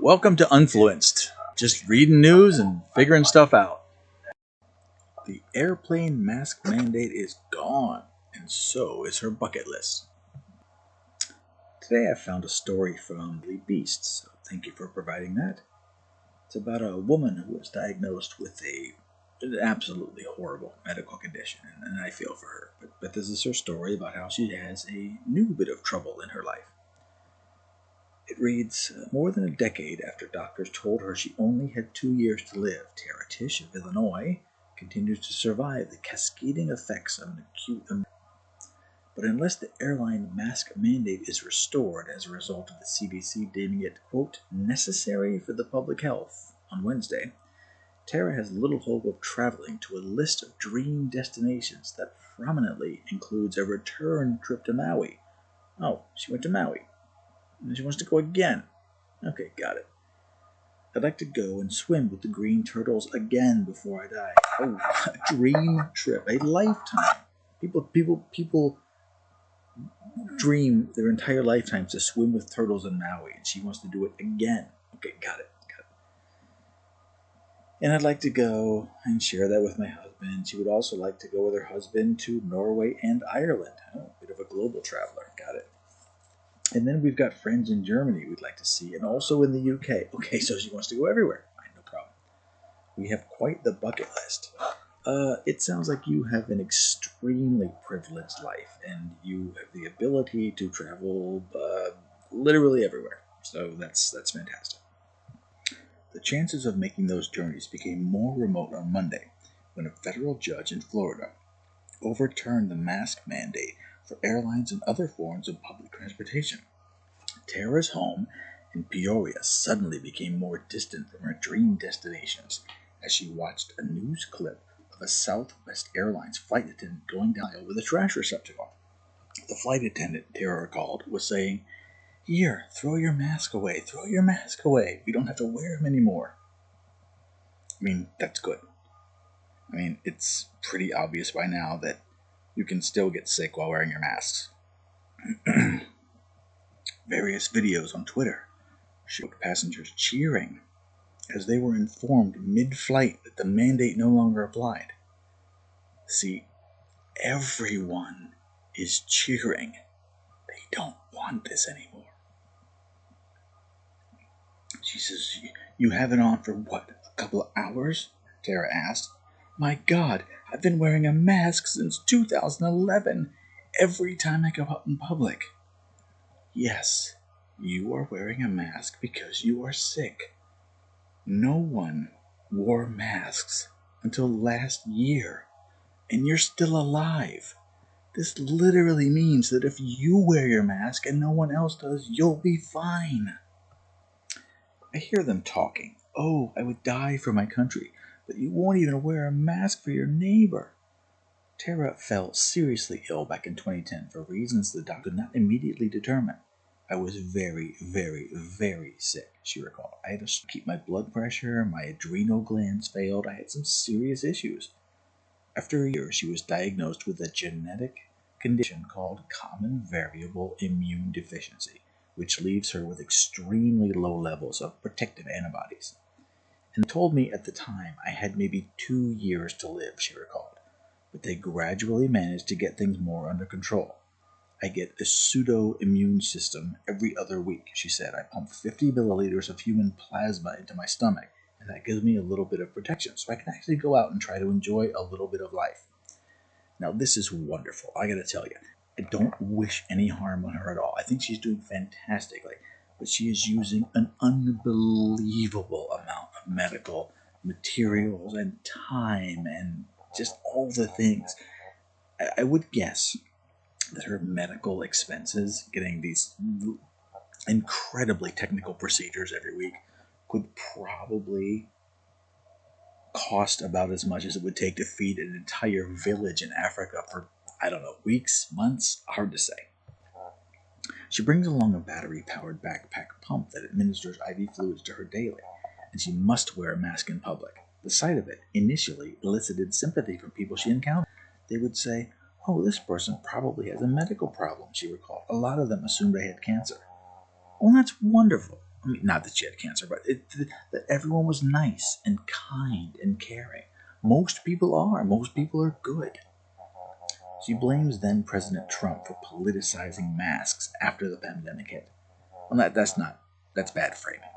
Welcome to Unfluenced. Just reading news and figuring stuff out. The airplane mask mandate is gone, and so is her bucket list. Today I found a story from The Beast, so thank you for providing that. It's about a woman who was diagnosed with an absolutely horrible medical condition, and I feel for her. But this is her story about how she has a new bit of trouble in her life. It reads, more than a decade after doctors told her she only had 2 years to live, Tara Tish of Illinois continues to survive the cascading effects of an acute But unless the airline mask mandate is restored as a result of the CDC deeming it, quote, necessary for the public health on Wednesday, Tara has little hope of traveling to a list of dream destinations that prominently includes a return trip to Maui. Oh, she went to Maui. And she wants to go again. Okay, got it. I'd like to go and swim with the green turtles again before I die. Oh, a dream trip, a lifetime. People dream their entire lifetimes to swim with turtles in Maui, and she wants to do it again. Okay, got it. And I'd like to go and share that with my husband. She would also like to go with her husband to Norway and Ireland. Oh, a bit of a global traveler. Got it. And then we've got friends in Germany we'd like to see, and also in the UK. Okay, so she wants to go everywhere. Fine, no problem. We have quite the bucket list. It sounds like you have an extremely privileged life, and you have the ability to travel literally everywhere. So that's fantastic. The chances of making those journeys became more remote on Monday when a federal judge in Florida overturned the mask mandate for airlines and other forms of public transportation. Tara's home in Peoria suddenly became more distant from her dream destinations as she watched a news clip of a Southwest Airlines flight attendant going down with a trash receptacle. The flight attendant, Tara recalled, was saying, "Here, throw your mask away, throw your mask away. We don't have to wear them anymore." I mean, that's good. I mean, it's pretty obvious by now that you can still get sick while wearing your masks. Various videos on Twitter showed passengers cheering as they were informed mid-flight that the mandate no longer applied. See, everyone is cheering. They don't want this anymore. She says, "You have it on for what, a couple of hours?" Tara asked. "My God, I've been wearing a mask since 2011, every time I go out in public." "Yes, you are wearing a mask because you are sick. No one wore masks until last year, and you're still alive. This literally means that if you wear your mask and no one else does, you'll be fine." I hear them talking. "Oh, I would die for my country, but you won't even wear a mask for your neighbor." Tara fell seriously ill back in 2010 for reasons the doctor could not immediately determine. "I was very, very, very sick," she recalled. "I had to keep my blood pressure, my adrenal glands failed, I had some serious issues." After a year, she was diagnosed with a genetic condition called common variable immune deficiency, which leaves her with extremely low levels of protective antibodies. "And told me at the time I had maybe 2 years to live," she recalled. "But they gradually managed to get things more under control. I get a pseudo-immune system every other week," she said. "I pump 50 milliliters of human plasma into my stomach, and that gives me a little bit of protection, so I can actually go out and try to enjoy a little bit of life." Now, this is wonderful, I gotta tell you. I don't wish any harm on her at all. I think she's doing fantastically, but she is using an unbelievable amount of medical materials and time and just all the things. I would guess that her medical expenses, getting these incredibly technical procedures every week, could probably cost about as much as it would take to feed an entire village in Africa for, I don't know, weeks, months, hard to say. She brings along a battery-powered backpack pump that administers IV fluids to her daily, and she must wear a mask in public. The sight of it initially elicited sympathy from people she encountered. They would say, "Oh, this person probably has a medical problem," she recalled. "A lot of them assumed I had cancer." Well, that's wonderful. I mean, not that she had cancer, but that everyone was nice and kind and caring. Most people are. Most people are good. She blames then President Trump for politicizing masks after the pandemic hit. Well, that's bad framing.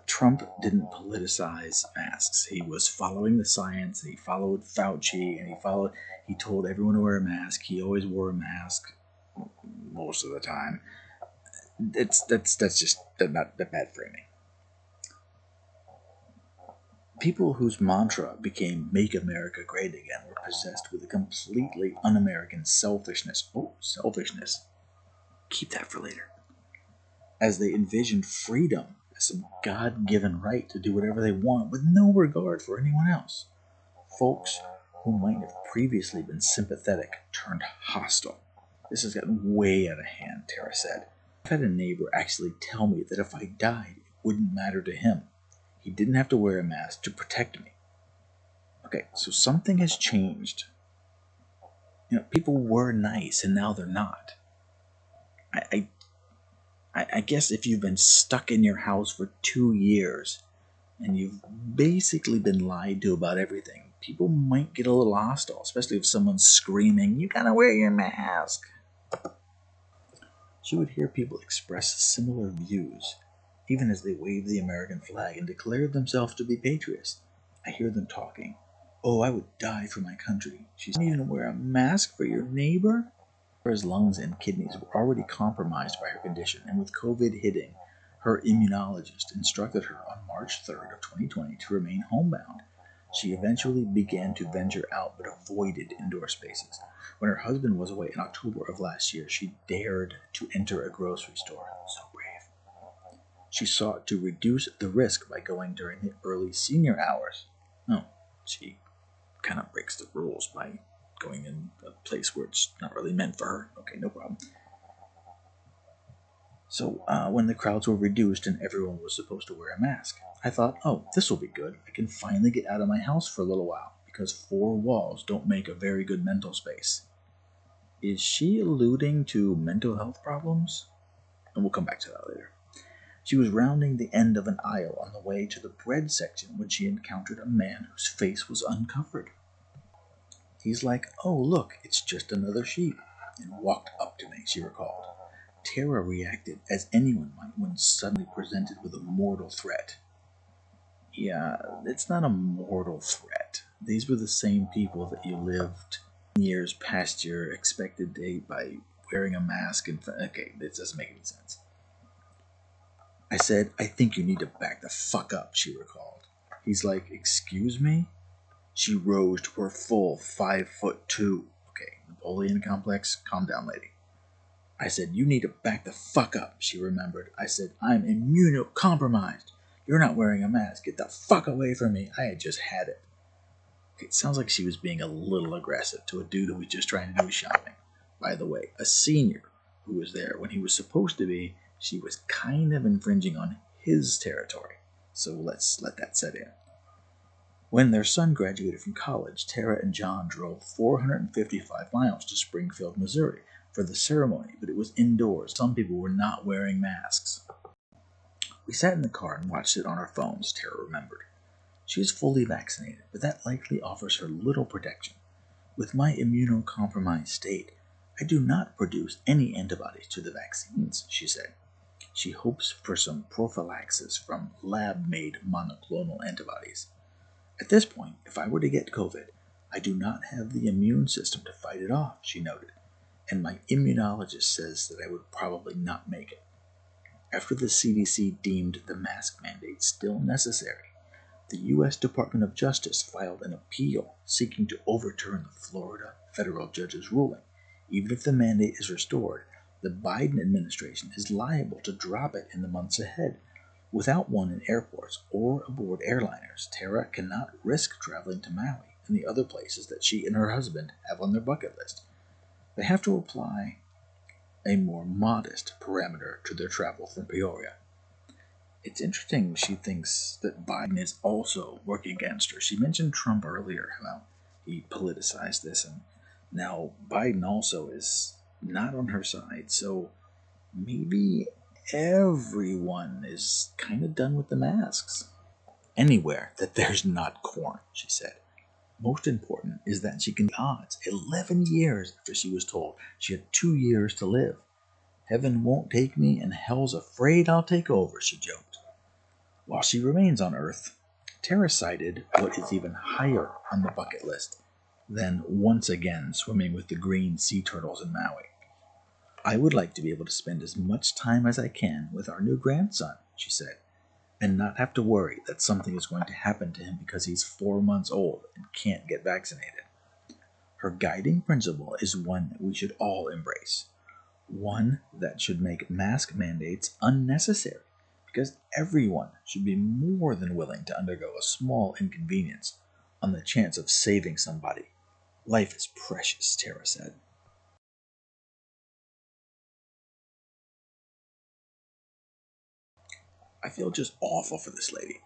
Trump didn't politicize masks. He was following the science. He followed Fauci, and he told everyone to wear a mask. He always wore a mask most of the time. That's just not the bad framing. People whose mantra became "Make America Great Again" were possessed with a completely un-American selfishness. Oh, selfishness. Keep that for later. As they envisioned freedom as some God-given right to do whatever they want with no regard for anyone else. Folks who might have previously been sympathetic turned hostile. This has gotten way out of hand, Tara said. I've had a neighbor actually tell me that if I died, it wouldn't matter to him. He didn't have to wear a mask to protect me. Okay, so something has changed. People were nice and now they're not. I guess if you've been stuck in your house for 2 years and you've basically been lied to about everything, people might get a little hostile, especially if someone's screaming, "You gotta wear your mask." She would hear people express similar views, even as they waved the American flag and declared themselves to be patriots. I hear them talking. "Oh, I would die for my country." She said, "You don't even wear a mask for your neighbor?" Her lungs and kidneys were already compromised by her condition, and with COVID hitting, her immunologist instructed her on March 3rd of 2020 to remain homebound. She eventually began to venture out but avoided indoor spaces. When her husband was away in October of last year, she dared to enter a grocery store. So brave. She sought to reduce the risk by going during the early senior hours. No, she kind of breaks the rules by going in a place where it's not really meant for her. Okay, no problem. So when the crowds were reduced and everyone was supposed to wear a mask, I thought, oh, this will be good. I can finally get out of my house for a little while, because 4 walls don't make a very good mental space. Is she alluding to mental health problems? And we'll come back to that later. She was rounding the end of an aisle on the way to the bread section when she encountered a man whose face was uncovered. He's like, "Oh, look, it's just another sheep," and walked up to me, she recalled. Tara reacted as anyone might when suddenly presented with a mortal threat. Yeah, it's not a mortal threat. These were the same people that you lived years past your expected date by wearing a mask and... Okay, this doesn't make any sense. I said, "I think you need to back the fuck up," she recalled. He's like, "Excuse me?" She rose to her full 5'2". Okay, Napoleon complex, calm down, lady. I said, "You need to back the fuck up," she remembered. I said, "I'm immunocompromised. You're not wearing a mask. Get the fuck away from me." I had just had it. Okay, it sounds like she was being a little aggressive to a dude who was just trying to do shopping. By the way, a senior who was there when he was supposed to be, she was kind of infringing on his territory. So let's let that set in. When their son graduated from college, Tara and John drove 455 miles to Springfield, Missouri for the ceremony, but it was indoors. Some people were not wearing masks. We sat in the car and watched it on our phones, Tara remembered. She is fully vaccinated, but that likely offers her little protection. With my immunocompromised state, I do not produce any antibodies to the vaccines, she said. She hopes for some prophylaxis from lab-made monoclonal antibodies. At this point, if I were to get COVID, I do not have the immune system to fight it off, she noted, and my immunologist says that I would probably not make it. After the CDC deemed the mask mandate still necessary, the U.S. Department of Justice filed an appeal seeking to overturn the Florida federal judge's ruling. Even if the mandate is restored, the Biden administration is liable to drop it in the months ahead. Without one in airports or aboard airliners, Tara cannot risk traveling to Maui and the other places that she and her husband have on their bucket list. They have to apply a more modest parameter to their travel from Peoria. It's interesting she thinks that Biden is also working against her. She mentioned Trump earlier, how he politicized this, and now Biden also is not on her side. So maybe everyone is kind of done with the masks. Anywhere that there's not corn, she said. Most important is that she can odds 11 years after she was told she had 2 years to live. Heaven won't take me and hell's afraid I'll take over, she joked. While she remains on Earth, Tara cited what is even higher on the bucket list than once again swimming with the green sea turtles in Maui. I would like to be able to spend as much time as I can with our new grandson, she said, and not have to worry that something is going to happen to him because he's 4 months old and can't get vaccinated. Her guiding principle is one that we should all embrace, one that should make mask mandates unnecessary, because everyone should be more than willing to undergo a small inconvenience on the chance of saving somebody. Life is precious, Tara said. I feel just awful for this lady.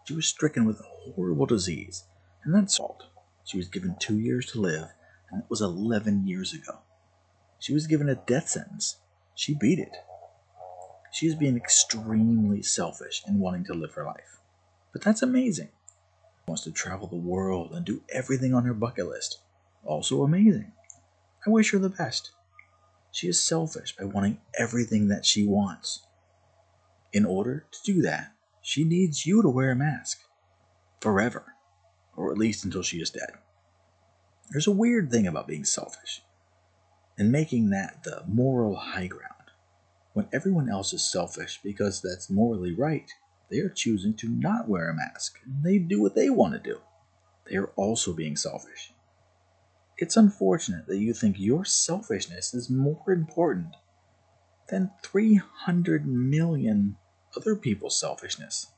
She was stricken with a horrible disease, and that's fault. She was given 2 years to live, and it was 11 years ago. She was given a death sentence. She beat it. She is being extremely selfish in wanting to live her life. But that's amazing. She wants to travel the world and do everything on her bucket list. Also amazing. I wish her the best. She is selfish by wanting everything that she wants. In order to do that, she needs you to wear a mask. Forever. Or at least until she is dead. There's a weird thing about being selfish, and making that the moral high ground. When everyone else is selfish because that's morally right, they are choosing to not wear a mask, and they do what they want to do. They are also being selfish. It's unfortunate that you think your selfishness is more important than 300 million other people's selfishness.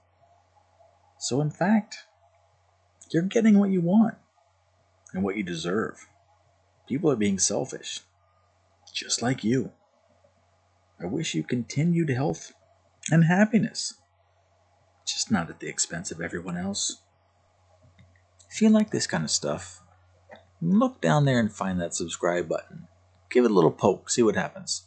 So in fact, you're getting what you want and what you deserve. People are being selfish, just like you. I wish you continued health and happiness, just not at the expense of everyone else. If you like this kind of stuff, look down there and find that subscribe button. Give it a little poke, see what happens.